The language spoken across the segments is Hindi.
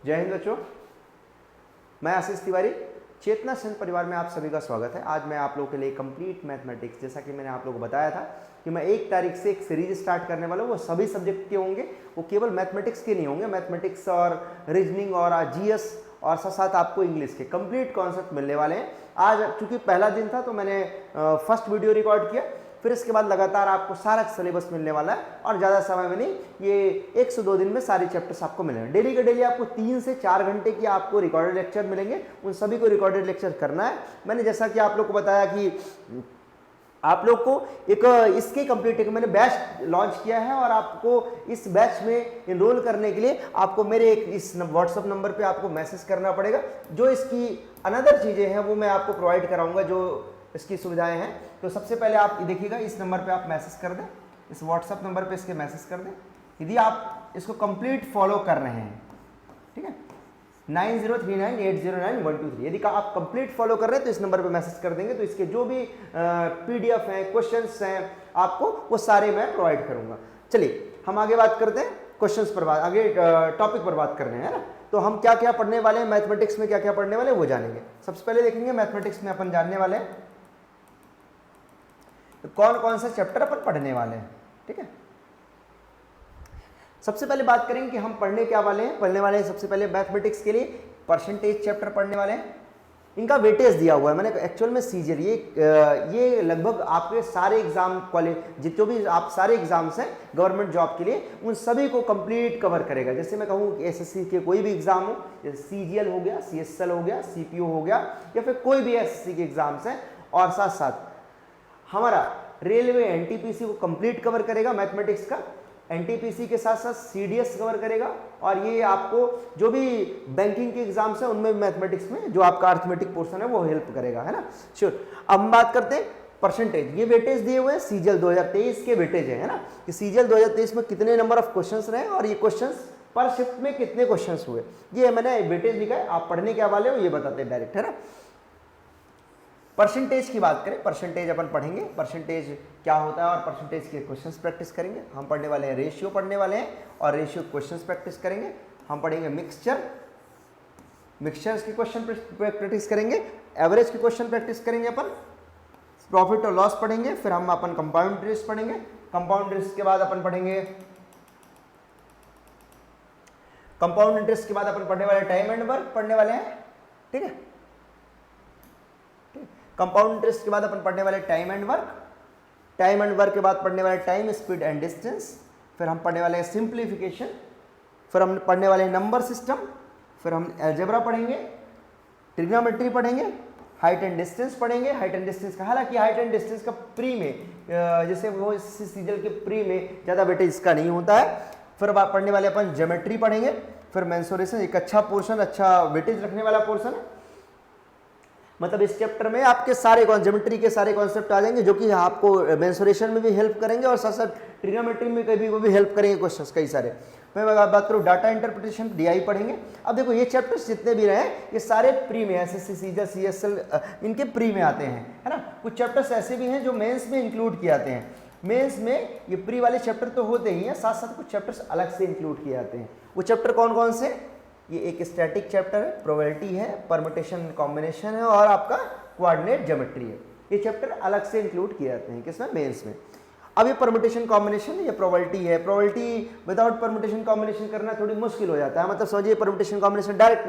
जय हिंद बच्चों, मैं आशीष तिवारी, चेतना संघ परिवार में आप सभी का स्वागत है। आज मैं आप लोगों के लिए कंप्लीट मैथमेटिक्स, जैसा कि मैंने आप लोगों को बताया था कि मैं 1 तारीख से एक सीरीज स्टार्ट करने वाला हूँ। वो सभी सब्जेक्ट के होंगे, वो केवल मैथमेटिक्स के नहीं होंगे। मैथमेटिक्स और रीजनिंग और जीएस और साथ साथ आपको इंग्लिश के कंप्लीट कॉन्सेप्ट मिलने वाले हैं। आज चूंकि पहला दिन था तो मैंने फर्स्ट वीडियो रिकॉर्ड किया, फिर इसके बाद लगातार आपको सारा सिलेबस मिलने वाला है और ज़्यादा समय में नहीं, ये 1 से 2 दिन में सारे चैप्टर्स आपको मिलेंगे। डेली के डेली आपको 3 से 4 घंटे की आपको रिकॉर्डेड लेक्चर मिलेंगे। उन सभी को रिकॉर्डेड लेक्चर करना है। मैंने जैसा कि आप लोग को बताया कि आप लोग को एक इसके कंप्लीट एक मैंने बैच लॉन्च किया है और आपको इस बैच में इनरोल करने के लिए आपको मेरे एक इस व्हाट्सअप नंबर पे आपको मैसेज करना पड़ेगा। जो इसकी अनदर चीज़ें हैं वो मैं आपको प्रोवाइड कराऊंगा, जो इसकी सुविधाएं हैं। तो सबसे पहले आप देखिएगा, इस नंबर पे आप मैसेज कर दें, इस व्हाट्सअप नंबर पे इसके मैसेज कर दें यदि आप इसको कंप्लीट फॉलो कर रहे हैं। ठीक है, 9039809123। यदि आप कंप्लीट फॉलो कर रहे हैं तो इस नंबर पे मैसेज कर देंगे तो इसके जो भी पीडीएफ हैं, क्वेश्चंस हैं, आपको वो सारे मैं प्रोवाइड करूंगा। चलिए हम आगे बात करते हैं, क्वेश्चंस पर बात, आगे टॉपिक पर बात करने हैं ना। तो हम क्या क्या पढ़ने वाले हैं, मैथमेटिक्स में क्या क्या पढ़ने वाले हैं वो जानेंगे। सबसे पहले देखेंगे मैथमेटिक्स में अपन जानने वाले हैं तो कौन कौन से चैप्टर अपन पढ़ने वाले हैं। ठीक है, सबसे पहले बात करेंगे कि हम पढ़ने क्या वाले हैं। पढ़ने वाले हैं सबसे पहले मैथमेटिक्स के लिए परसेंटेज चैप्टर पढ़ने वाले हैं। इनका वेटेज दिया हुआ है मैंने एक्चुअल में सीजीएल, ये लगभग आपके सारे एग्जाम कॉलेज जितने भी आप सारे एग्जाम्स हैं गवर्नमेंट जॉब के लिए, उन सभी को कंप्लीट कवर करेगा। जैसे मैं कहूँ कि एसएससी के कोई भी एग्जाम हो, जैसे सीजीएल हो गया, सीएसएल हो गया, सीपीओ हो गया, या फिर कोई भी एसएससी के एग्जाम्स हैं, और साथ साथ हमारा रेलवे एनटीपीसी को कंप्लीट कवर करेगा मैथमेटिक्स का। एनटीपीसी के साथ साथ सीडीएस कवर करेगा, और ये आपको जो भी बैंकिंग के एग्जाम्स हैं उनमें मैथमेटिक्स में जो आपका अर्थमेटिक पोर्शन है वो हेल्प करेगा, है ना। श्योर। अब हम बात करते हैं परसेंटेज। ये वेटेज दिए हुए हैं सीजीएल 2023 के वेटेज है ना, कि सीजीएल 2023 में कितने नंबर ऑफ क्वेश्चंस रहे और ये क्वेश्चंस पर शिफ्ट में कितने क्वेश्चंस हुए, ये मैंने वेटेज लिखा है। आप पढ़ने क्या वाले हो ये बताते हैं डायरेक्ट, है ना। परसेंटेज की बात करें, परसेंटेज अपन पढ़ेंगे, परसेंटेज क्या होता है और परसेंटेज के क्वेश्चंस प्रैक्टिस करेंगे। हम पढ़ने वाले हैं रेशियो पढ़ने वाले हैं और रेशियो क्वेश्चंस प्रैक्टिस करेंगे। हम पढ़ेंगे मिक्सचर्स के क्वेश्चन प्रैक्टिस करेंगे, एवरेज के क्वेश्चन प्रैक्टिस करेंगे, अपन प्रॉफिट और लॉस पढ़ेंगे, फिर हम अपन कंपाउंड इंटरेस्ट पढ़ेंगे। कंपाउंड इंटरेस्ट के बाद अपन पढ़ेंगे कंपाउंड इंटरेस्ट के बाद अपन पढ़ने वाले टाइम एंड वर्क पढ़ने वाले हैं। ठीक है, कंपाउंड इंटरेस्ट के बाद अपन पढ़ने वाले time and work, time and work के बाद पढ़ने वाले टाइम, स्पीड एंड डिस्टेंस, फिर हम पढ़ने वाले सिंप्लीफिकेशन, फिर हम पढ़ने वाले नंबर सिस्टम, फिर हम अलजेब्रा पढ़ेंगे, ट्रिग्नोमेट्री पढ़ेंगे, हाइट एंड डिस्टेंस पढ़ेंगे। हाइट एंड डिस्टेंस का, हालांकि हाइट एंड डिस्टेंस का प्री में जैसे वो सीजीएल के प्री में ज़्यादा वेटेज इसका नहीं होता है। फिर पढ़ने वाले अपन ज्योमेट्री पढ़ेंगे, फिर मेंसुरेशन, एक अच्छा पोर्शन, अच्छा वेटेज रखने वाला पोर्शन है। मतलब इस चैप्टर में आपके सारे ज्योमेट्री के सारे कॉन्सेप्ट आ जाएंगे जो कि आपको मेंसुरेशन में भी हेल्प करेंगे और साथ साथ ट्रिग्नोमेट्री में कभी वो भी हेल्प करेंगे क्वेश्चंस कई सारे। मैं बात करूँ डाटा इंटरप्रिटेशन, डीआई पढ़ेंगे। अब देखो ये चैप्टर्स जितने भी रहे ये सारे प्री में, एसएससी, सीजीएल, सीएसएल इनके प्री में आते हैं, है ना। कुछ चैप्टर्स ऐसे भी हैं जो मेंस में इंक्लूड किए जाते हैं। मेंस में ये प्री वाले चैप्टर तो होते ही हैं, साथ साथ कुछ चैप्टर्स अलग से इंक्लूड किए जाते हैं। वो चैप्टर कौन कौन से? ये एक स्टैटिक चैप्टर है, प्रोबेबिलिटी है, परम्यूटेशन कॉम्बिनेशन है और आपका कोऑर्डिनेट ज्योमेट्री है। ये चैप्टर अलग से इंक्लूड किए जाते हैं किसमें? मेंस में। अब ये परम्यूटेशन कॉम्बिनेशन, ये प्रोबेबिलिटी है। प्रोबेबिलिटी विदाउट परम्यूटेशन कॉम्बिनेशन करना थोड़ी मुश्किल हो जाता है, मतलब समझिए परम्यूटेशन कॉम्बिनेशन डायरेक्ट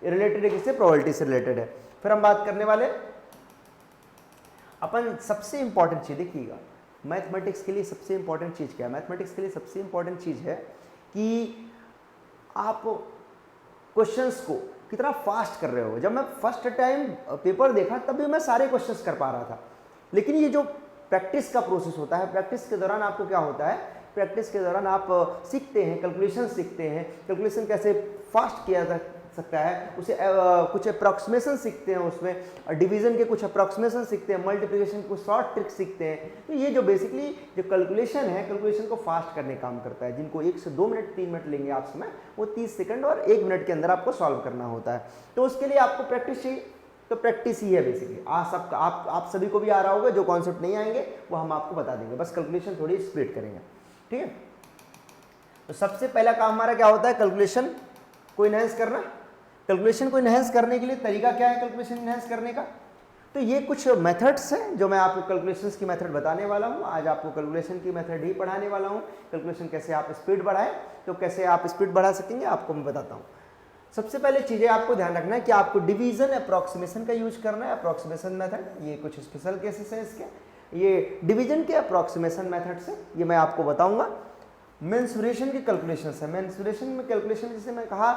रिलेटेड है किससे? प्रोबेबिलिटी से रिलेटेड है। फिर हम बात करने वाले अपन सबसे इंपॉर्टेंट चीज, देखिएगा मैथमेटिक्स के लिए सबसे इंपॉर्टेंट चीज क्या है? मैथमेटिक्स के लिए सबसे इंपॉर्टेंट चीज है कि आप क्वेश्चंस को कितना फास्ट कर रहे हो। जब मैं फर्स्ट टाइम पेपर देखा तब भी मैं सारे क्वेश्चंस कर पा रहा था, लेकिन ये जो प्रैक्टिस का प्रोसेस होता है, प्रैक्टिस के दौरान आपको क्या होता है, प्रैक्टिस के दौरान आप सीखते हैं, कैलकुलेशन सीखते हैं, कैलकुलेशन कैसे फास्ट किया जा सकता है, उसे कुछ अप्रॉक्सीमेशन सीखते हैं, उसमें डिवीजन के कुछ अप्रॉक्सीमेशन सीखते हैं, मल्टीप्लिकेशन को शॉर्ट ट्रिक सीखते हैं। तो ये जो बेसिकली जो कैलकुलेशन है, कैलकुलेशन को फास्ट करने काम करता है। जिनको 1 से 2 मिनट 3 मिनट लेंगे आप समय, वो 30 सेकंड और 1 मिनट के अंदर आपको सॉल्व करना होता है। तो उसके लिए आपको प्रैक्टिस चाहिए, तो प्रैक्टिस ही है बेसिकली। आप सभी को भी आ रहा होगा, जो कॉन्सेप्ट नहीं आएंगे वो हम आपको बता देंगे, बस कैलकुलेशन थोड़ी स्प्लिट करेंगे। ठीक है, तो सबसे पहला काम हमारा क्या होता है? कैलकुलेशन को इनहेंस करना। कैलकुलेशन को इनहेंस करने के लिए तरीका क्या है कैलकुलेशन इनहेंस करने का? तो ये कुछ मेथड्स हैं जो मैं आपको कैलकुलेशंस की मेथड बताने वाला हूँ। आज आपको कैलकुलेशन की मेथड ही पढ़ाने वाला हूँ। कैलकुलेशन कैसे आप स्पीड बढ़ाएं, तो कैसे आप स्पीड बढ़ा सकेंगे आपको मैं बताता हूँ। सबसे पहले चीज़ें आपको ध्यान रखना है कि आपको डिवीजन अप्रॉक्सीमेशन का यूज करना है, अप्रॉक्सीमेशन मेथड। ये कुछ स्पेशल केसेस हैं इसके, ये डिवीजन के अप्रॉक्सीमेशन मेथड से ये मैं आपको बताऊंगा। मेंसुरेशन की कैलकुलेशन है, मेंसुरेशन में कैलकुलेशन जैसे मैं कहा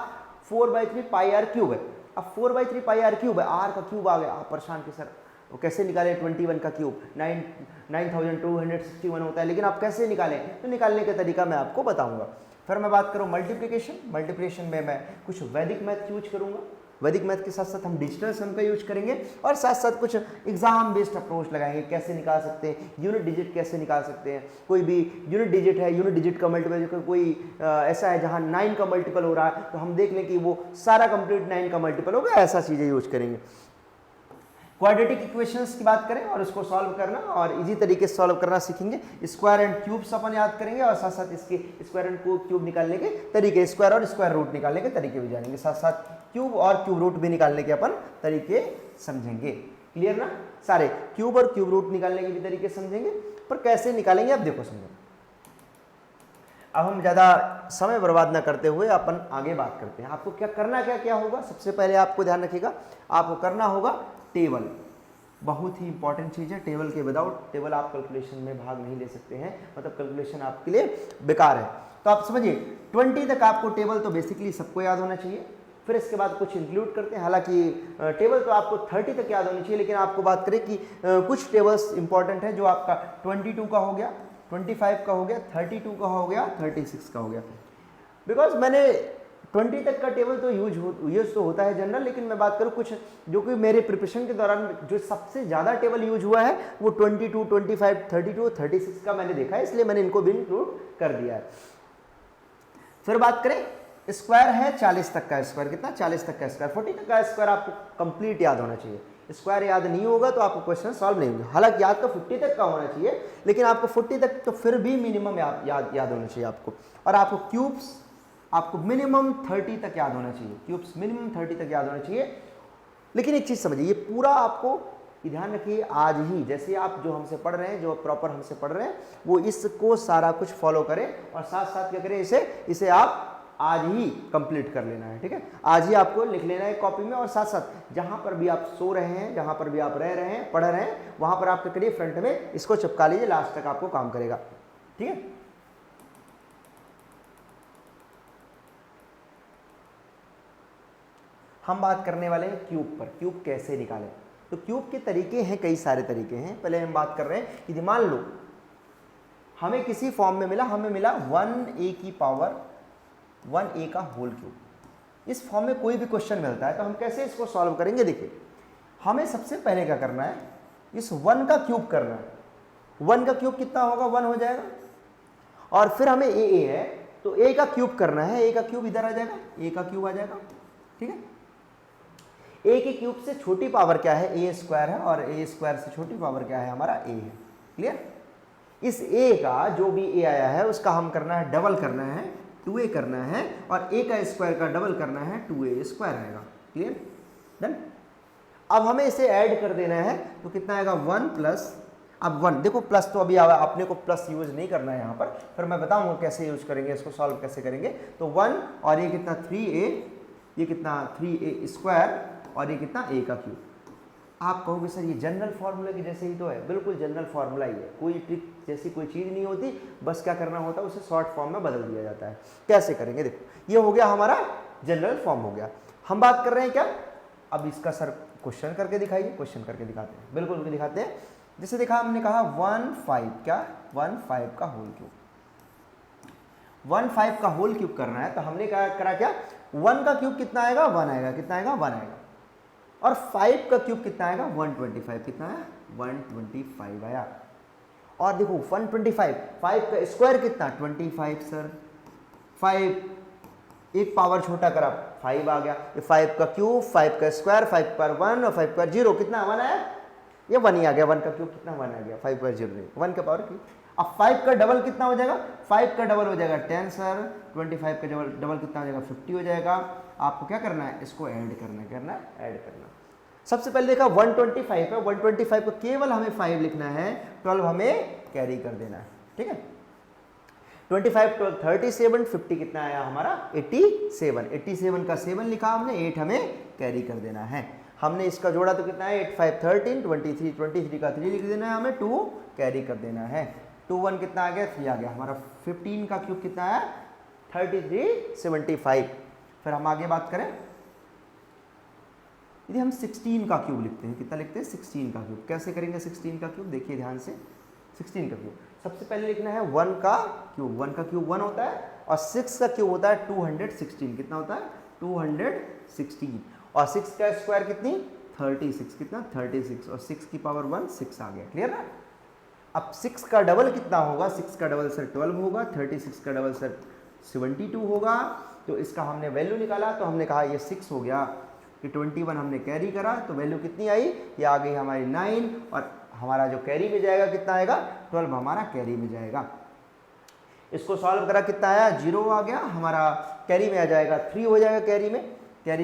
4/3 पाई आर क्यूब है। अब 4/3 पाई आर क्यूब है, आर का क्यूब आ गया, आप परेशान कि सर वो कैसे निकाले? 21 का क्यूब 9261 होता है, लेकिन आप कैसे निकालें? तो निकालने का तरीका मैं आपको बताऊंगा। फिर मैं बात करूं मल्टीप्लिकेशन। मल्टीप्लिकेशन में मैं कुछ वैदिक मैथ यूज करूंगा, वैदिक मैथ के साथ साथ हम डिजिटल सम का यूज करेंगे और साथ साथ कुछ एग्जाम बेस्ड अप्रोच लगाएंगे, कैसे निकाल सकते हैं, यूनिट डिजिट कैसे निकाल सकते हैं। कोई भी यूनिट डिजिट है, यूनिट डिजिट का मल्टीपल कोई ऐसा है जहां 9 का मल्टीपल हो रहा है, तो हम देख लें कि वो सारा कंप्लीट 9 का मल्टीपल होगा, ऐसा चीज़ें यूज करेंगे। क्वाड्रेटिक इक्वेशंस की बात करें और उसको सॉल्व करना और इजी तरीके से सॉल्व करना सीखेंगे। स्क्वायर एंड क्यूब्स अपन याद करेंगे और साथ साथ इसके स्क्वायर एंड क्यूब निकालने के तरीके, स्क्वायर और स्क्वायर रूट निकालने के तरीके भी जानेंगे, साथ साथ क्यूब और क्यूब रूट भी निकालने के अपन तरीके समझेंगे। क्लियर ना? सारे क्यूब और क्यूब रूट निकालने के भी तरीके समझेंगे, पर कैसे निकालेंगे अब देखो समझो। अब हम ज़्यादा समय बर्बाद ना करते हुए अपन आगे बात करते हैं। आपको क्या करना, क्या होगा? सबसे पहले आपको ध्यान रखिएगा, आपको करना होगा टेबल। बहुत ही इंपॉर्टेंट चीज़ है टेबल के विदाउट टेबल आप कैलकुलेशन में भाग नहीं ले सकते हैं, मतलब कैलकुलेशन आपके लिए बेकार है। तो आप समझिए 20 तक आपको टेबल तो बेसिकली सबको याद होना चाहिए, फिर इसके बाद कुछ इंक्लूड करते हैं। हालांकि टेबल तो आपको 30 तक याद होनी चाहिए, लेकिन आपको बात करें कि कुछ टेबल्स इंपॉर्टेंट है जो आपका 22 का हो गया, 25 का हो गया, 32 का हो गया, 36 का हो गया। बिकॉज मैंने 20 तक का टेबल तो यूज तो होता है जनरल, लेकिन मैं बात करूँ कुछ जो कि मेरे प्रिपरेशन के दौरान जो सबसे ज़्यादा टेबल यूज हुआ है वो 22, 25, 32, 36 का मैंने देखा है, इसलिए मैंने इनको भी इंक्लूड कर दिया है। फिर बात करें स्क्वायर है 40 तक का स्क्वायर, कितना? 40 तक का स्क्वायर। 40 तक का स्क्वायर आपको कंप्लीट याद होना चाहिए। स्क्वायर याद नहीं होगा तो आपको क्वेश्चन सॉल्व नहीं होंगे। हालांकि याद तो 50 तक का होना चाहिए, लेकिन आपको 40 तक तो फिर भी मिनिमम याद होना चाहिए आपको। और आपको क्यूब्स आपको मिनिमम 30 तक याद होना चाहिए, क्यूब्स मिनिमम 30 तक याद होना चाहिए। लेकिन एक चीज़ समझिए, ये पूरा आपको ध्यान रखिए, आज ही जैसे आप जो हमसे पढ़ रहे हैं, जो प्रॉपर हमसे पढ़ रहे हैं, वो इसको सारा कुछ फॉलो करें और साथ साथ क्या करें, इसे आप आज ही कंप्लीट कर लेना है। ठीक है, आज ही आपको लिख लेना है कॉपी में, और साथ साथ जहां पर भी आप सो रहे हैं, जहां पर भी आप रह रहे हैं, पढ़ रहे हैं, वहां पर आप क्या करिए, फ्रंट में इसको चिपका लीजिए, लास्ट तक आपको काम करेगा। ठीक है, हम बात करने वाले हैं क्यूब पर। क्यूब कैसे निकालें? तो क्यूब के तरीके हैं, कई सारे तरीके हैं। पहले हम बात कर रहे हैं कि मान लो हमें किसी फॉर्म में मिला, हमें मिला 1a की पावर 1a का होल क्यूब। इस फॉर्म में कोई भी क्वेश्चन मिलता है तो हम कैसे इसको सॉल्व करेंगे? देखिए, हमें सबसे पहले क्या करना है, इस 1 का क्यूब करना है। 1 का क्यूब कितना होगा? 1 हो जाएगा। और फिर हमें a है तो a का क्यूब करना है, a का क्यूब इधर आ जाएगा, a का क्यूब आ जाएगा। ठीक है, a के क्यूब से छोटी पावर क्या है? a स्क्वायर है, और a स्क्वायर से छोटी पावर क्या है? हमारा a है। क्लियर? इस a का जो भी a आया है उसका हम करना है, डबल करना है, 2a करना है, और a का स्क्वायर का डबल करना है, 2a स्क्वायर आएगा। क्लियर? डन। अब हमें इसे ऐड कर देना है, तो कितना आएगा? 1 प्लस, अब 1 देखो, प्लस तो अभी अपने को प्लस यूज नहीं करना है यहाँ पर, फिर मैं बताऊंगा कैसे यूज करेंगे, इसको सॉल्व कैसे करेंगे। तो 1 और ये कितना? 3a, ये कितना? 3a स्क्वायर, और ये कितना? a का क्यूब। आप कहोगे सर ये जनरल फार्मूला की जैसे ही तो है। बिल्कुल जनरल फार्मूला ही है, कोई ट्रिक जैसी कोई चीज़ नहीं होती, बस क्या करना होता है, उसे शॉर्ट फॉर्म में बदल दिया जाता है। कैसे करेंगे? देखो, ये हो गया हमारा जनरल फॉर्म हो गया। हम बात कर रहे हैं क्या, अब इसका सर क्वेश्चन करके दिखाइए। क्वेश्चन करके दिखाते हैं, बिल्कुल दिखाते हैं। जैसे देखा, हमने कहा 1/5 क्या? 1/5 का होल क्यूब। 1/5 का होल क्यूब करना है, तो हमने क्या करा? क्या 1 का क्यूब कितना आएगा? 1 आएगा। कितना आएगा? 1 आएगा। और 5 का क्यूब कितना आएगा? 125। कितना है? 125 आया। और देखो 125, 5 का स्क्वायर कितना? 25 सर। 5 एक पावर छोटा करा, 5 आ गया। ये 5 का क्यूब, 5 का स्क्वायर, 5 पर 1 और 5 पर 0, कितना? 1 आया। ये 1 ही आ गया। 1 का क्यूब कितना? 1 आ गया। 5 पर 0 नहीं, 1 का पावर क्यूब। अब 5 का डबल कितना हो जाएगा, 5 का डबल हो जाएगा 10 सर, 25 का डबल कितना हो जाएगा 50 हो जाएगा। आपको क्या करना है, इसको ऐड करना है, ऐड करना। सबसे पहले देखा 125 है, 125 को केवल हमें 5 लिखना है, 12 हमें कैरी कर देना है, ठीक है। 25 12 37, 50 कितना आया हमारा 87, 87 का 7 लिखा हमने, 8 हमें कैरी कर देना है। हमने इसका जोड़ा तो कितना है 8 5 13, 23 का 3 लिख देना है, हमें 2 कैरी कर देना है। 2 1 कितना आ गया 3 आ गया, हमारा 15 का क्यूब कितना है 3375। फिर हम आगे बात करें, यदि हम 16 का क्यूब लिखते हैं, कितना लिखते हैं 16 का क्यूब, कैसे करेंगे 16 का क्यूब, देखिए ध्यान से। 16 का क्यूब सबसे पहले लिखना है 1 का क्यूब, 1 का क्यूब 1 होता है, और 6 का क्यूब होता है 216, कितना होता है 216, और 6 का स्क्वायर कितनी 36, कितना 36, और 6 की पावर 1 6 आ गया, क्लियर ना। अब 6 का डबल कितना होगा, 6 का डबल सर 12 होगा, 36 का डबल सर 72 होगा। तो इसका हमने वैल्यू निकाला, तो हमने कहा ये 6 हो गया, कि 21 हमने कैरी करा, तो वैल्यू कितनी आई, ये आ गई हमारी 9, और हमारा जो कैरी में जाएगा कितना आएगा 12 हमारा कैरी में जाएगा। इसको सॉल्व करा कितना आया 0 आ गया, हमारा कैरी में आ जाएगा 3 हो जाएगा, कैरी में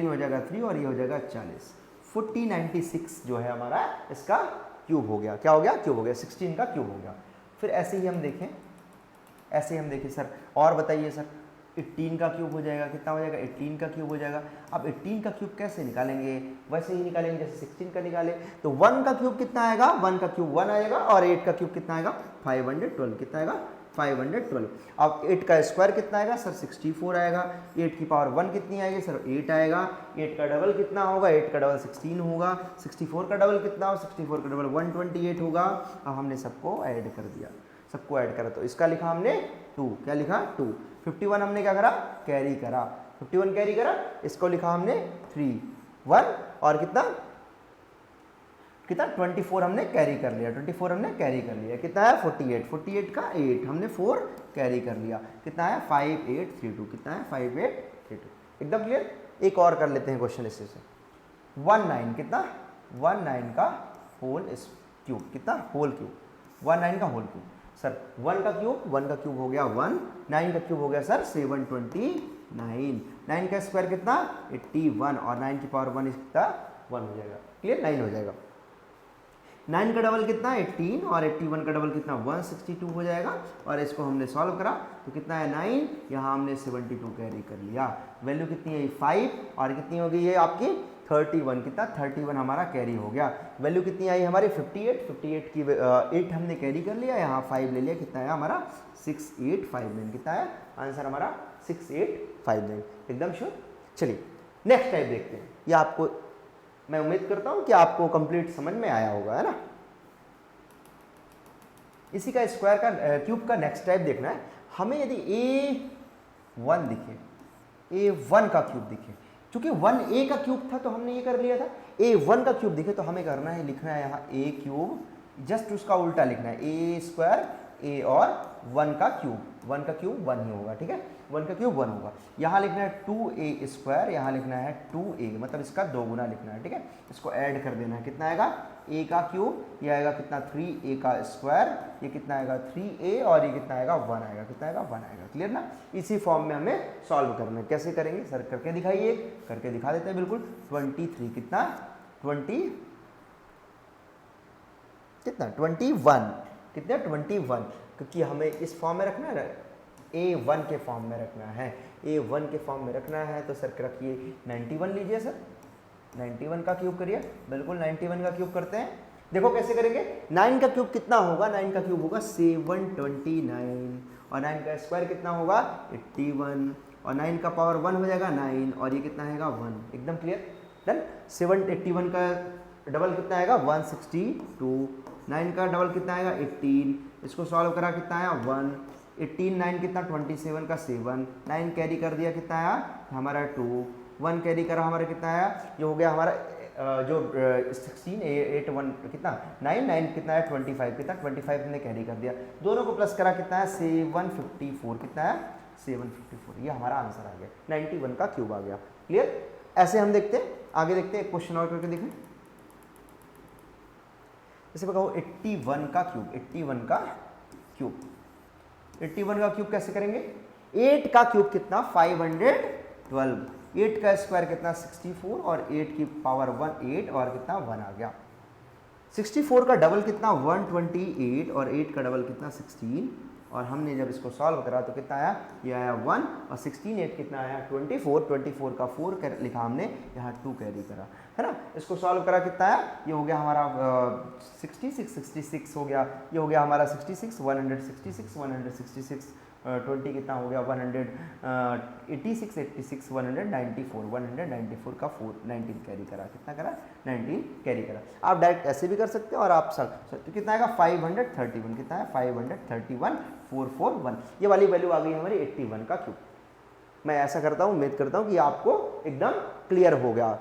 हो जाएगा 3, और ये हो जाएगा 40, 4096 जो है हमारा इसका क्यूब हो गया, क्या हो गया क्यूब हो गया, 16 का क्यूब हो गया। फिर ऐसे ही हम देखें, सर और बताइए सर 18 का क्यूब हो जाएगा, कितना हो जाएगा 18 का क्यूब हो जाएगा। अब 18 का क्यूब कैसे निकालेंगे, वैसे ही निकालेंगे जैसे 16 का निकाले। तो 1 का क्यूब कितना आएगा, 1 का क्यूब 1 आएगा, और 8 का क्यूब कितना आएगा 512, कितना आएगा 512। अब 8 का स्क्वायर कितना आएगा सर 64 आएगा, 8 की पावर 1 कितनी आएगी सर 8 आएगा, 8 का डबल कितना होगा, 8 का डबल 16 होगा, 64 का डबल कितना हो, 64 का डबल 128 होगा। अब हमने सबको ऐड कर दिया, सबको ऐड करा, तो इसका लिखा हमने 2, क्या लिखा 2। 51 हमने क्या करा कैरी करा, 51 कैरी करा, इसको लिखा हमने 3 1, और कितना 24 हमने कैरी कर लिया, 24 हमने कैरी कर लिया, कितना है 48, 48 का 8 हमने 4 कैरी कर लिया, कितना है 5832, कितना है 5832, एकदम क्लियर। एक और कर लेते हैं क्वेश्चन इससे, 19 कितना 19 का होल क्यूब, कितना होल क्यूब, 19 का होल क्यूब सर, 1 का क्यूब हो गया 1, 9 का क्यूब हो गया सर 729, 9 का स्क्वायर कितना 81, और 9 की पावर 1 कितना 1 हो जाएगा, क्लियर 9 हो जाएगा। 9 का डबल कितना 18, और 81 का डबल कितना 162 हो जाएगा, और इसको हमने सॉल्व करा तो कितना है 9, यहाँ हमने 72 कैरी कर लिया, वैल्यू कितनी है 5, और कितनी हो गई है आपकी 31, कितना 31 हमारा कैरी हो गया, वैल्यू कितनी आई हमारी 58 की 8 हमने कैरी कर लिया, यहाँ 5 ले लिया, कितना है हमारा 6859, कितना है आंसर हमारा 6859, एकदम श्योर। चलिए नेक्स्ट टाइप देखते हैं, ये आपको मैं उम्मीद करता हूं कि आपको कंप्लीट समझ में आया होगा, है ना। इसी का स्क्वायर का क्यूब का नेक्स्ट टाइप देखना है हमें। यदि A1 दिखे, A1 का क्यूब दिखे, क्योंकि 1A का क्यूब था तो हमने ये कर लिया था, A1 का क्यूब दिखे तो हमें करना है, लिखना है यहाँ A क्यूब, जस्ट उसका उल्टा लिखना है, A स्क्वायर A और 1 का क्यूब 1 ही होगा, ठीक है 1 का क्यूब 1 होगा। यहाँ लिखना है 2A स्क्वायर, यहाँ लिखना है 2A, मतलब इसका 2 गुना लिखना है, ठीक है। इसको ऐड कर देना है, कितना आएगा A का क्यूब, ये आएगा कितना 3A का स्क्वायर, ये कितना आएगा 3A, और ये कितना आएगा 1 आएगा, कितना आएगा 1 आएगा, क्लियर ना। इसी फॉर्म में हमें सॉल्व करना है, कैसे करेंगे सर करके दिखाइए, करके दिखा देते हैं बिल्कुल। 23 कितना 21, कितना 21, क्योंकि हमें इस फॉर्म में रखना है ना, A1 के फॉर्म में रखना है, A1 के फॉर्म में रखना है, तो सर रखिए 91 लीजिए सर, 91 का क्यूब करिए, बिल्कुल 91 का क्यूब करते हैं। देखो कैसे करेंगे, 9 का क्यूब कितना होगा, 9 का क्यूब होगा 729, और 9 का स्क्वायर कितना होगा 81, और 9 का पावर 1 हो जाएगा 9, और ये कितना आएगा 1, एकदम क्लियर डन। 781 का डबल कितना आएगा 162, 9 का डबल कितना आएगा 18, इसको सॉल्व करा कितना आया 1, 18 9 कितना 27 का 7, 9 कैरी कर दिया कितना आया हमारा 2, 1 कैरी करा हमारा कितना आया, ये हो गया हमारा जो 16 8 1 कितना 9 कितना है 25, कितना 25 हमने कैरी कर दिया, दोनों को प्लस करा कितना है 754, कितना है 754, ये हमारा आंसर आ गया, 91 का क्यूब आ गया, क्लियर। ऐसे हम देखते हैं, आगे देखते हैं, क्वेश्चन और करके देखें। जैसे बताओ 81 का क्यूब, 81 का क्यूब। 81 का क्यूब कैसे करेंगे? 8 का क्यूब कितना? 512। 8 का स्क्वायर कितना? 64 और 8 की पावर 1 8 और कितना 1 आ गया। 64 का डबल कितना? 128 और 8 का डबल कितना? 16। और हमने जब इसको सॉल्व करा तो कितना आया? ये आया 1 और 16 8 कितना आया? 24। 24 का 4 लिखा हमने, यहाँ 2 कैरी करा, है ना। इसको सॉल्व करा कितना आया? ये हो गया हमारा 66 हो गया। ये हो गया हमारा 66 166 166 20 कितना हो गया? 186 86 194 का 4 19 कैरी करा। कितना करा? 19 कैरी करा। आप डायरेक्ट ऐसे भी कर सकते हो और आप तो कितना आएगा? 531। कितना है? 531 441। ये वाली वैल्यू आ गई हमारी 81 का क्यूब। मैं ऐसा करता हूँ, उम्मीद करता हूँ कि आपको एकदम क्लियर हो गया।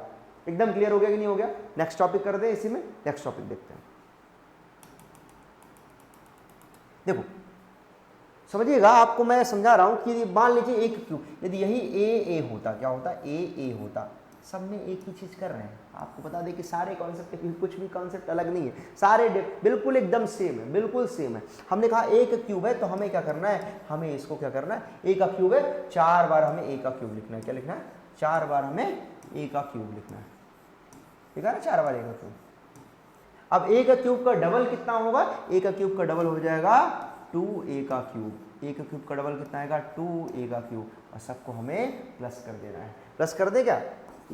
एकदम क्लियर हो गया कि नहीं हो गया? नेक्स्ट टॉपिक कर दे इसी में। नेक्स्ट टॉपिक देखते हैं। देखो समझिएगा, आपको मैं समझा रहा हूं कि मान लीजिए एक क्यूब, यदि यही ए होता, क्या होता? ए होता, सब में एक ही चीज कर रहे हैं। आपको बता दें कि सारे कॉन्सेप्ट, कुछ भी कॉन्सेप्ट अलग नहीं है, सारे बिल्कुल एकदम सेम है, बिल्कुल सेम है। हमने कहा एक क्यूब है तो हमें क्या करना है? हमें इसको क्या करना है? ए का क्यूब है, 4 बार हमें ए का क्यूब लिखना है। क्या लिखना है? 4 बार हमें ए का क्यूब लिखना है। ठीक है ना? 4 बार ए का क्यूब। अब ए का क्यूब का डबल कितना होगा? ए का क्यूब का डबल हो जाएगा 2a का क्यूब। ए का क्यूब का डबल कितना आएगा? 2a का क्यूब। और सबको हमें प्लस कर देना है। प्लस कर दे क्या?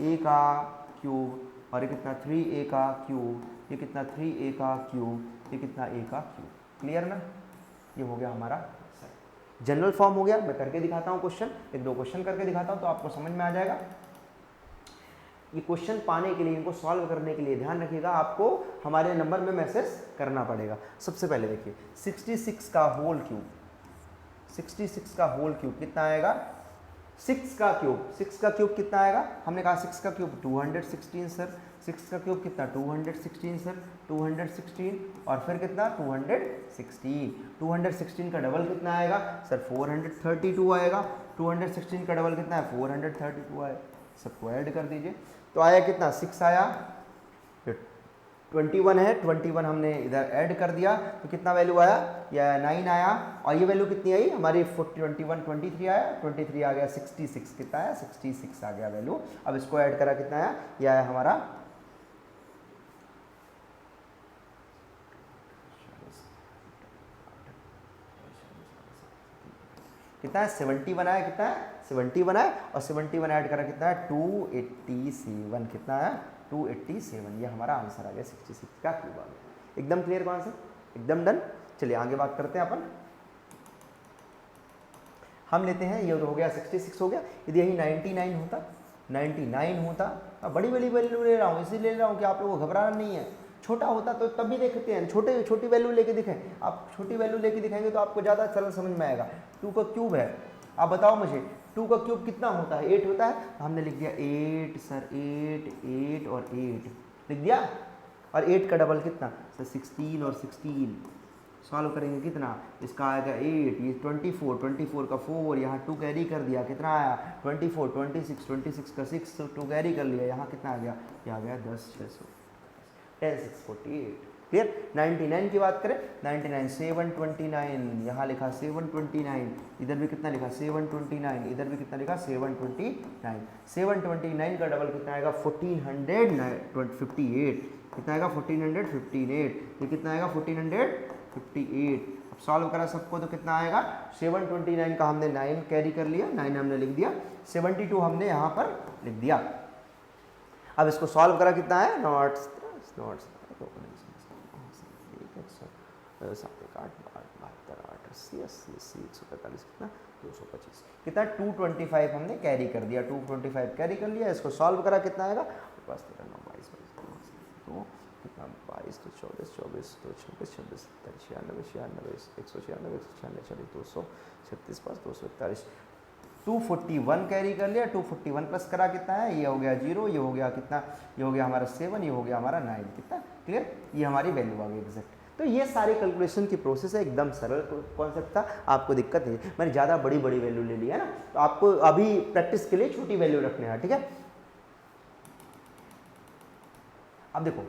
a का क्यूब और ये कितना? 3a का क्यूब। ये कितना? 3a का क्यूब। ये कितना? a का क्यूब। क्लियर ना? ये हो गया हमारा जनरल फॉर्म हो गया। मैं करके दिखाता हूँ क्वेश्चन, एक दो क्वेश्चन करके दिखाता हूँ तो आपको समझ में आ जाएगा। ये क्वेश्चन पाने के लिए, इनको सॉल्व करने के लिए ध्यान रखिएगा, आपको हमारे नंबर में मैसेज करना पड़ेगा। सबसे पहले देखिए 66 का होल क्यूब, 66 का होल क्यूब कितना आएगा? 6 का क्यूब, 6 का क्यूब कितना आएगा? हमने कहा 6 का क्यूब 216 सर। 6 का क्यूब कितना? 216 सर, 216 और फिर कितना? 216। 216 का डबल कितना आएगा सर? 432 आएगा। 216 का डबल कितना है? 432 आएगा। सबको ऐड कर दीजिए तो आया कितना? 6 आया। 21 है, 21 हमने इधर ऐड कर दिया तो कितना वैल्यू आया? या 9 आया। और ये वैल्यू कितनी आई हमारी? 21 23 आया। 23 आ गया 66। कितना आया? 66 आ गया वैल्यू। अब इसको ऐड करा, कितना आया? ये आया हमारा कितना है? 71 आया। कितना है? 71 आया। और 71 ऐड करा कितना है? 287। कितना आया? 287। ये हमारा आंसर आ गया, 66 का क्यूब आ गया। एकदम क्लियर कॉन्सेप्ट, एकदम डन। चलिए आगे बात करते हैं अपन। हम लेते हैं, ये हो गया 66 हो गया। यदि यही 99 होता, 99 होता, अब बड़ी बड़ी वैल्यू ले रहा हूँ, इसीलिए ले रहा हूँ कि आप लोगों को घबराना नहीं है। छोटा होता तो तब भी देखते हैं, छोटी वैल्यू लेके दिखाएं। आप छोटी वैल्यू लेके दिखाएंगे तो आपको ज़्यादा सरल समझ में आएगा। 2 का क्यूब है, आप बताओ मुझे 2 का क्यूब कितना होता है? 8 होता है। तो हमने लिख दिया 8 सर, 8 और 8 लिख दिया। और 8 का डबल कितना सर? 16 और 16। सॉल्व करेंगे कितना? इसका आएगा 8, ये 24 का 4, यहाँ 2 कैरी कर दिया, कितना आया? 24 26 का 6 तो 2 कैरी कर लिया, यहाँ कितना आ गया? ये आ गया 10 600 10 6 48। क्लियर? 99 की बात करें, 99 729, यहाँ लिखा 729, इधर भी कितना लिखा? 729, इधर भी कितना लिखा? 729। 729 का डबल कितना आएगा? 1458। कितना आएगा? 1458। ये कितना आएगा? 1458। अब सॉल्व करा सबको तो कितना आएगा? 729 का हमने 9 कैरी कर लिया, 9 हमने लिख दिया, 72 हमने यहाँ पर लिख दिया। अब इसको सॉल्व करा, कितना है? नॉट्स 245 कितना? 225 हमने कैरी कर दिया, 225 कैरी कर लिया। इसको सॉल्व करा, कितना आएगा? बस 22 कितना? 22 तो 24 24 तो 26 26 96 96 196 196 236 पास 241 241 कैरी कर लिया। 241 प्लस करा, कितना है? ये हो गया 0, ये हो गया कितना? ये हो गया हमारा 7, ये हो गया हमारा 9। कितना? क्लियर? ये हमारी वैल्यू आ गई एग्जैक्ट। तो ये सारी कैलकुलेशन की प्रोसेस है, एकदम सरल कॉन्सेप्ट था, आपको दिक्कत नहीं। मैंने ज़्यादा बड़ी वैल्यू ले लिया है ना, तो आपको अभी प्रैक्टिस के लिए छोटी वैल्यू रखने हैं। ठीक है? अब देखो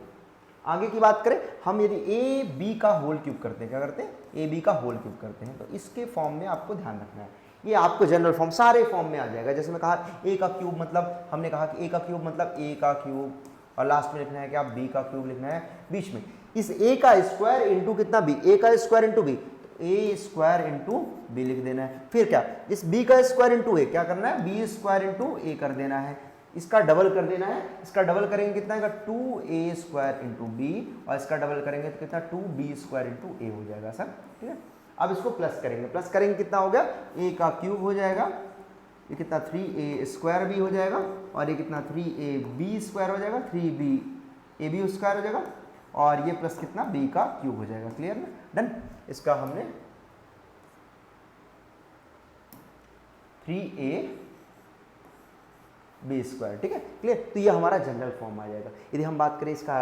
आगे की बात करें, हम यदि ए बी का होल क्यूब करते हैं, क्या करते हैं, ए बी का होल क्यूब करते हैं, तो इसके फॉर्म में आपको ध्यान रखना है, ये आपको जनरल फॉर्म सारे फॉर्म में आ जाएगा। जैसे मैं कहा ए का क्यूब मतलब, हमने कहा कि ए का क्यूब मतलब ए का क्यूब, और लास्ट में लिखना है क्या, बी का क्यूब लिखना है बीच में। इस ए का स्क्वायर इंटू कितना बी, ए का स्क्वायर इंटू बी, ए स्क्वायर इंटू बी लिख देना है। फिर क्या, इस बी का स्क्वायर इंटू ए क्या करना है, बी स्क्वायर इंटू ए कर देना है, इसका डबल कर देना है। इसका डबल करेंगे कितना आएगा, 2a स्क्वायर इंटू बी, और इसका डबल करेंगे तो कितना 2b स्क्वायर इंटू ए हो जाएगा सर, ठीक है। अब इसको प्लस करेंगे, प्लस करेंगे कितना हो गया, a का क्यूब हो जाएगा, ये कितना 3a स्क्वायर भी हो जाएगा, और ये कितना 3ab स्क्वायर हो जाएगा, 3b स्क्वायर हो जाएगा, और ये प्लस कितना b का क्यूब हो जाएगा। क्लियर ना, डन। इसका हमने 3ab स्क्वायर, ठीक है, क्लियर। तो ये हमारा जनरल फॉर्म आ जाएगा। यदि हम बात करें इसका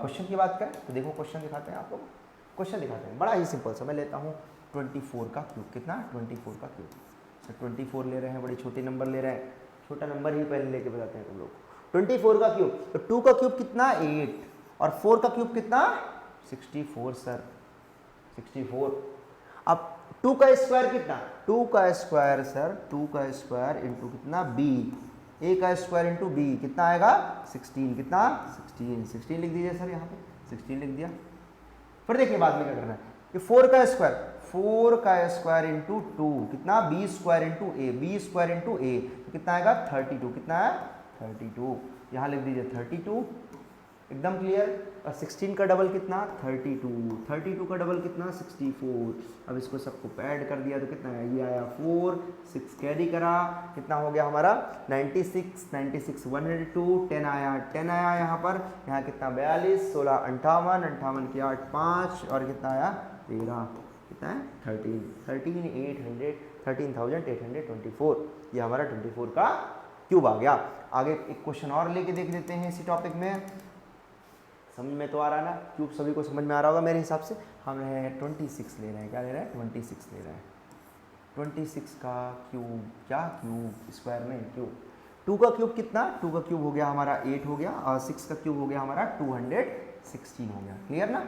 क्वेश्चन की बात करें, तो देखो क्वेश्चन दिखाते हैं आप लोग, क्वेश्चन दिखाते हैं, बड़ा ही सिंपल सा। मैं लेता हूँ 24 का क्यूब, कितना 24 का क्यूब, सर 24 ले रहे हैं, बड़े छोटे नंबर ले रहे हैं, छोटा नंबर ही पहले लेके बताते हैं तुम लोग। 24 का क्यूब, तो 2 का क्यूब कितना 8, और 4 का क्यूब कितना 64 सर, 64। अब 2 का स्क्वायर कितना, 2 का स्क्वायर सर, 2 का स्क्वायर इंटू कितना b, a का स्क्वायर इंटू b कितना आएगा 16, कितना 16 लिख दीजिए सर, यहाँ पे 16 लिख दिया। फिर देखिए बाद में क्या करना है, ये 4 का स्क्वायर इंटू 2 कितना b स्क्वायर इंटू a, तो कितना आएगा 32, कितना है 32, यहाँ लिख दीजिए 32, एकदम क्लियर। और 16 का डबल कितना 32 का डबल कितना 64। अब इसको सबको ऐड कर दिया तो कितना है, ये आया 4, 6 कैरी करा, कितना हो गया हमारा 96, 102, 10 आया यहाँ पर, यहाँ कितना 42, 16 58 की 8 5, और कितना आया 13, कितना है 13,824, ये हमारा 24 का क्यूब आ गया। आगे एक क्वेश्चन और लेके देख लेते हैं इसी टॉपिक में, समझ में तो आ रहा है ना, क्यूब सभी को समझ में आ रहा होगा मेरे हिसाब से। हम 26 ले रहे हैं, क्या ले रहे हैं 26 ले रहे हैं, 26 का क्यूब, क्या क्यूब स्क्वायर में क्यूब। 2 का क्यूब कितना, 2 का क्यूब हो गया हमारा 8 हो गया, और 6 का क्यूब हो गया हमारा 216 हो गया, क्लियर ना।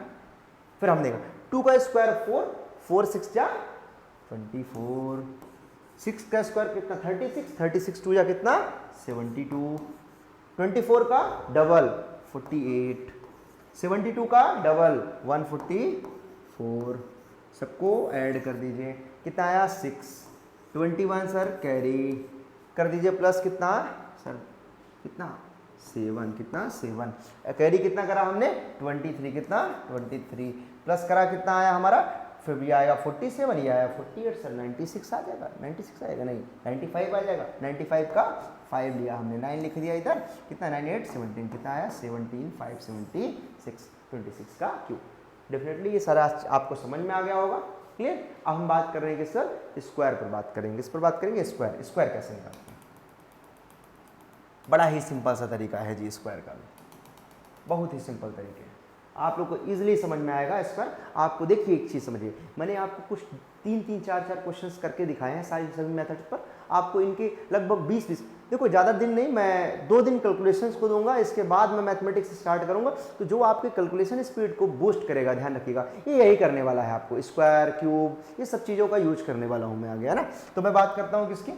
फिर हम देखा 2 का स्क्वायर 4 6 जा 24, 6 का स्क्वायर कितना 36 2 जा कितना 72, 24 का डबल 48, 72 का डबल 144, सबको ऐड कर दीजिए, कितना आया 6, 21 सर कैरी कर दीजिए, प्लस कितना सर कितना 7, कितना 7, कैरी कितना करा हमने 23, कितना 23, प्लस करा कितना आया हमारा, फिर ये आएगा 47, ये आया 48 सर 96 आ जाएगा, 96 आएगा नहीं 95 आ जाएगा, 95 का 5 लिया हमने, 9 लिख दिया इधर, कितना 9 8 17, कितना आया 17 5 76, 26 का क्यूब। डेफिनेटली ये सारा आपको समझ में आ गया होगा, क्लियर। अब हम बात कर रहे हैं कि सर स्क्वायर पर बात करेंगे, इस पर बात करेंगे स्क्वायर कैसे निकालते हैं। बड़ा ही सिंपल सा तरीका है जी स्क्वायर का, बहुत ही सिंपल तरीके है, आप लोग को इजीली समझ में आएगा स्क्वायर। आपको देखिए एक चीज़ समझिए, मैंने आपको कुछ 3 4 क्वेश्चंस करके दिखाए हैं सारी सभी मेथड पर, आपको इनके लगभग 20 देखो ज़्यादा दिन नहीं, मैं 2 दिन कैलकुलेशंस को दूंगा, इसके बाद मैं मैथमेटिक्स स्टार्ट करूंगा, तो जो आपके कैलकुलेशन स्पीड को बूस्ट करेगा, ध्यान रखिएगा, ये यही करने वाला है आपको, स्क्वायर क्यूब ये सब चीज़ों का यूज करने वाला हूँ मैं आगे, है ना। तो मैं बात करता हूँ किसकी,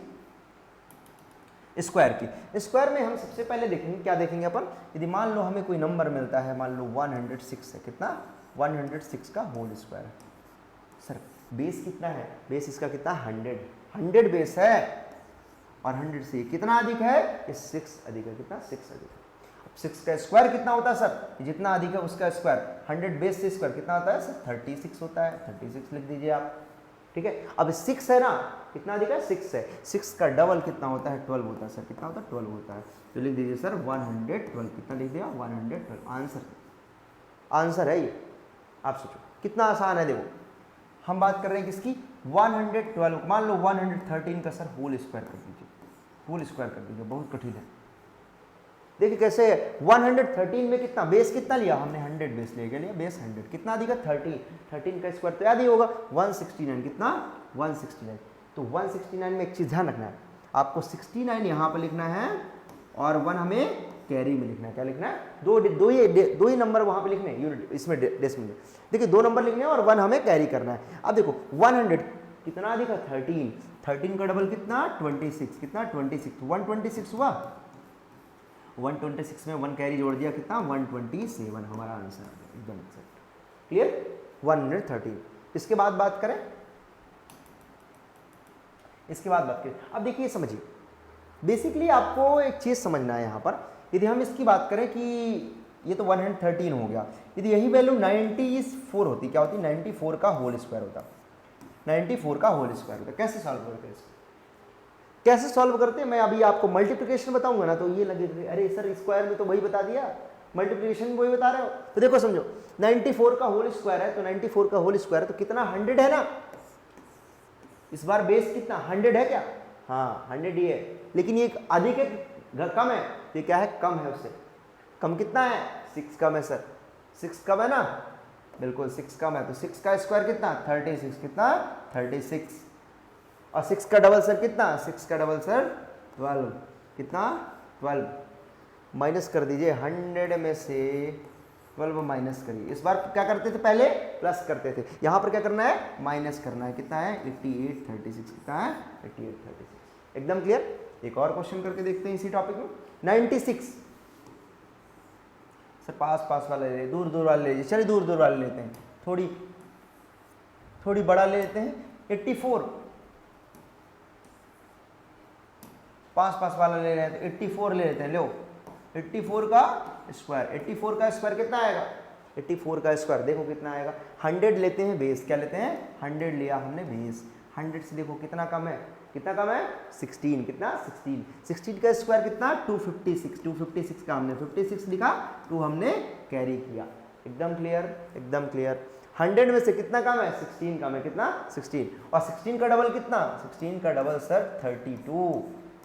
स्क्वायर की। स्क्वायर में हम सबसे पहले देखेंगे, क्या देखेंगे अपन, यदि मान लो हमें कोई नंबर मिलता है, मान लो 106 है, कितना 106 का होल स्क्वायर। सर बेस कितना है, बेस इसका कितना 100 बेस है, और 100 से कितना अधिक है, ये 6 अधिक है, कितना 6 अधिक है। अब 6 का स्क्वायर कितना होता है सर, जितना अधिक है उसका स्क्वायर, 100 बेस से स्क्वायर कितना होता है सर 36 होता है, 36 लिख दीजिए आप, ठीक है। अब 6 है ना, कितना अधिक है 6 है, 6 का डबल कितना होता है 12 होता है सर, कितना होता है 12 होता है, तो लिख दीजिए सर 112, कितना लिख दिया 112, आंसर है ये। आप सोचो कितना आसान है, देखो हम बात कर रहे हैं किसकी 112, मान लो 113 का सर होल स्क्वायर कर दीजिए, होल स्क्वायर कर दीजिए, बहुत कठिन है। देखिए कैसे है, 113 में कितना बेस कितना लिया हमने 100 बेस ले लिया, बेस 100 कितना अधिक है 13 का स्क्वायर तो याद ही होगा 169, कितना 169। तो 169 में एक चीज़ ध्यान रखना है आपको, 69 यहाँ पर लिखना है और 1 हमें कैरी में लिखना है। क्या लिखना है? दो ही नंबर वहां पे लिखने हैं यूनिट, इसमें डेसिमल। देखिए 2 नंबर लिखने हैं और 1 हमें कैरी करना है। अब देखो 100 कितना दिखा? 13, 13 का डबल कितना? 26, कितना? 26, 126 हुआ। 126 में 1 कैरी जोड़ दिया, कितना? 127 हमारा आंसर एकदम क्लियर। 113। इसके बाद बात करें, अब देखिए समझिए, बेसिकली आपको एक चीज समझना है यहाँ पर। यदि हम इसकी बात करें कि ये तो 113 हो गया, यदि यही वैल्यू 94 होती, क्या होती? 94 का होल स्क्वायर होता, 94 का होल स्क्वायर होता। कैसे सॉल्व करते हैं इसको? कैसे सॉल्व करते हैं? मैं अभी आपको मल्टीप्लिकेशन बताऊंगा ना, तो ये लगेगा अरे सर स्क्वायर में तो वही बता दिया, मल्टीप्लिकेशन वही बता रहे हो। तो देखो समझो, 94 का होल स्क्वायर है, तो 94 का होल स्क्वायर तो कितना? 100 है ना। इस बार बेस कितना? 100 है क्या? हाँ 100 ही है, लेकिन ये अधिक है कम है? ये क्या है? कम है उससे। कम कितना है? 6 कम है सर, 6 कम है ना, बिल्कुल 6 कम है। तो 6 का स्क्वायर कितना? 36, कितना? 36। और 6 का डबल सर कितना? 6 का डबल सर 12, कितना? 12। माइनस कर दीजिए, 100 में से 12 माइनस करिए। इस बार क्या करते थे? पहले प्लस करते थे, यहां पर क्या करना है? माइनस करना है। कितना है? 88, 36, कितना है? 88, 36। एकदम क्लियर। एक और क्वेश्चन करके देखते हैं इसी टॉपिक में। 96 सर पास वाले ले, दूर वाले ले लीजिए। चलिए दूर वाले लेते हैं, थोड़ी बड़ा ले लेते हैं। 84 पास वाला ले रहे हैं, तो 84 ले लेते हैं। लो 84 का स्क्वायर, 84 का स्क्वायर कितना आएगा? 84 का स्क्वायर देखो कितना आएगा? 100 लेते हैं बेस। क्या लेते हैं? 100 लिया हमने बेस। 100 से देखो कितना कम है? कितना कम है? 16, कितना? 16। 16 का स्क्वायर कितना? 256, 256 का हमने 56 लिखा, 2 हमने कैरी किया। एकदम क्लियर, एकदम क्लियर। 100 में से कितना कम है? 16 कम है, कितना? 16। और 16 का डबल कितना? 16 का डबल सर 32,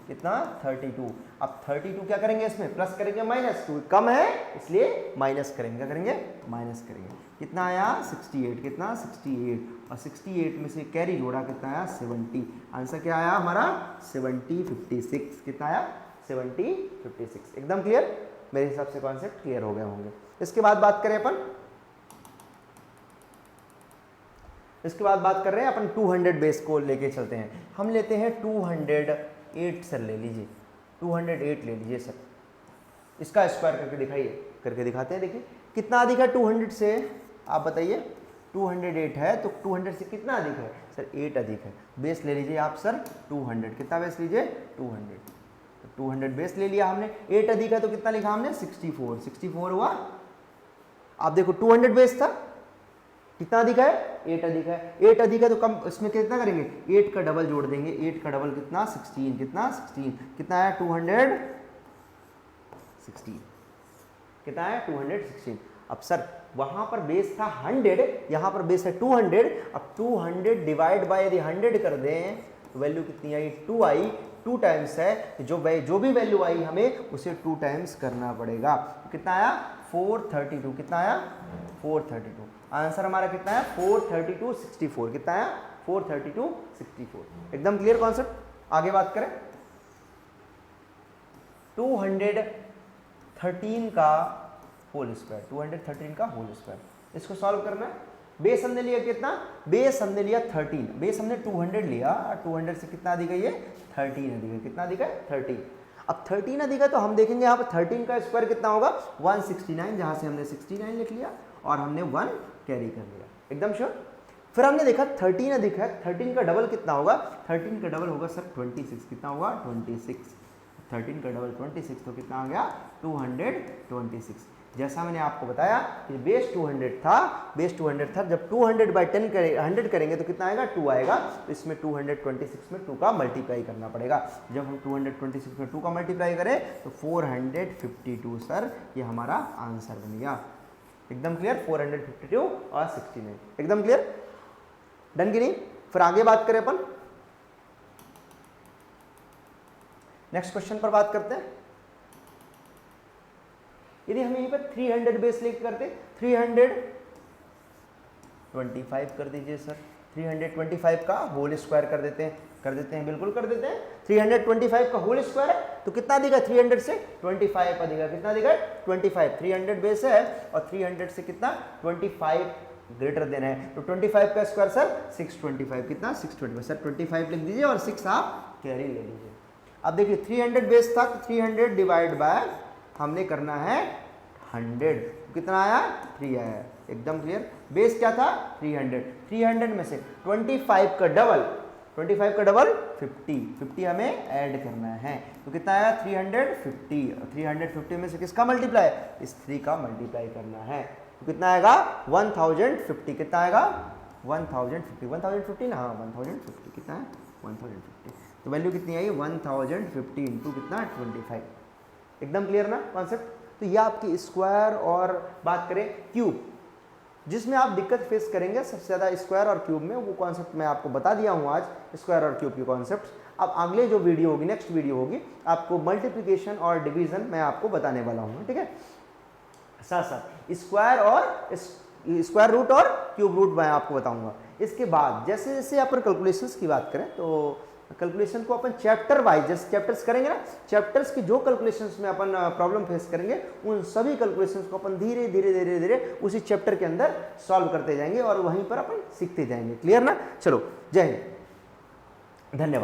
कितना? 32। अब 32 क्या करेंगे? इसमें प्लस करेंगे, माइनस, 2 कम है इसलिए माइनस करेंगे। क्या करेंगे? माइनस करेंगे। कितना आया? 68, कितना? 68। और 68 में से कैरी जोड़ा, कितना आया? 70। आंसर क्या आया हमारा? 70, 56। कितना आया? 70, 56। एकदम क्लियर। मेरे हिसाब से कॉन्सेप्ट क्लियर हो गए होंगे। इसके बाद बात करें अपन, इसके बाद बात कर रहे हैं अपन 200 बेस को लेके चलते हैं। हम लेते हैं 208 सर, ले लीजिए 208 ले लीजिए सर। इसका स्क्वायर करके दिखाइए, करके दिखाते हैं। देखिए कितना अधिक है 200 से, आप बताइए। 208 है तो 200 से कितना अधिक है सर? 8 अधिक है। बेस ले लीजिए आप सर 200, कितना बेस लीजिए? 200। तो 200 बेस ले लिया हमने। 8 अधिक है तो कितना लिखा हमने? 64, 64 हुआ। आप देखो 200 बेस था, कितना अधिक है? 8 अधिक है। 8 अधिक है तो कम, इसमें कितना करेंगे? 8 का डबल जोड़ देंगे। 8 का डबल कितना? 16, कितना? 16। कितना है? 216। कितना है? 216। अब सर वहां पर बेस था 100, यहां पर बेस है 200। अब 200 डिवाइड बाय यदि 100 कर दें तो वैल्यू कितनी आई? 2 आई। 2 टाइम्स है, जो भी वैल्यू आई हमें उसे 2 टाइम्स करना पड़ेगा। कितना आया? 432। कितना आया? 432। आंसर हमारा कितना है? 432, 64। कितना आया? 432, 64। एकदम क्लियर कॉन्सेप्ट। आगे बात करें, 213 का होल स्क्वायर, 213 का होल स्क्वायर, इसको सॉल्व करना है। बेस हमने लिया कितना? बेस हमने लिया 13, बेस हमने 200 लिया। 200 से कितना अधिक है? ये 13 अधिक है। कितना अधिक है? 13। अब 13 अधिक है तो हम देखेंगे यहाँ पर 13 का स्क्वायर कितना होगा? 169, जहाँ से हमने 69 लिख लिया और हमने 1 कैरी कर लिया। एकदम श्योर। फिर हमने देखा 13 अधिक है, 13 का डबल कितना होगा? 13 का डबल होगा सर 26। कितना होगा? 26। 13 का डबल 26, तो कितना आ गया? 226। जैसा मैंने आपको बताया कि बेस 200 था, बेस 200 था। जब 200 बाई 10 करें, 100 करेंगे तो कितना आएगा? 2 आएगा। तो इसमें 226 में 2 का मल्टीप्लाई करना पड़ेगा। जब हम 226 में 2 का मल्टीप्लाई करें तो 452 सर, ये हमारा आंसर बन गया। एकदम क्लियर। 452 और 69। एकदम क्लियर। डन की नहीं? फिर आगे बात करें अपन, नेक्स्ट क्वेश्चन पर बात करते हैं। यदि हम यहीं पर 300 बेस लेके करते, 325 कर दीजिए सर। 325 का होल स्क्वायर कर देते हैं। कर देते हैं, बिल्कुल कर देते हैं। 325 का होल स्क्वायर है तो कितना देगा 300 से 25 का देगा, कितना देगा 25। 300 बेस है और 300 से कितना 25 ग्रेटर देना है, तो 25 का स्क्वायर सर 625, कितना 625 सर 25 लिख दीजिए और 6 आप कैरी ले लीजिए। अब देखिए 300 बेस था तो 300 डिवाइड बाय हमने करना है 100, कितना आया 3 आया, एकदम क्लियर। बेस क्या था 300, 300 में से 25 का डबल 50 हमें ऐड करना है, तो कितना आया 350, 350 में से किसका मल्टीप्लाई, इस 3 का मल्टीप्लाई करना है, तो कितना आएगा 1050, कितना आएगा 1050 ना, हाँ 1050, कितना है 1050, तो वैल्यू कितनी आई 1050 इंटू कितना 25, एकदम क्लियर ना कॉन्सेप्ट। तो ये आपकी स्क्वायर और बात करें क्यूब, जिसमें आप दिक्कत फेस करेंगे सबसे ज़्यादा स्क्वायर और क्यूब में, वो कॉन्सेप्ट मैं आपको बता दिया हूँ आज, स्क्वायर और क्यूब के कॉन्सेप्ट। अब अगले जो वीडियो होगी, नेक्स्ट वीडियो होगी, आपको मल्टीप्लिकेशन और डिवीजन मैं आपको बताने वाला हूँ, ठीक है। साथ साथ स्क्वायर और स्क्वायर रूट और क्यूब रूट मैं आपको बताऊँगा। इसके बाद जैसे जैसे अपन कैलकुलेशंस की बात करें तो कैलकुलेशन को अपन चैप्टर वाइज, जैसे चैप्टर्स करेंगे ना, चैप्टर्स की जो कैलकुलेशंस में अपन प्रॉब्लम फेस करेंगे उन सभी कैलकुलेशंस को अपन धीरे धीरे धीरे धीरे उसी चैप्टर के अंदर सॉल्व करते जाएंगे और वहीं पर अपन सीखते जाएंगे। क्लियर ना? चलो, जय हिंद, धन्यवाद।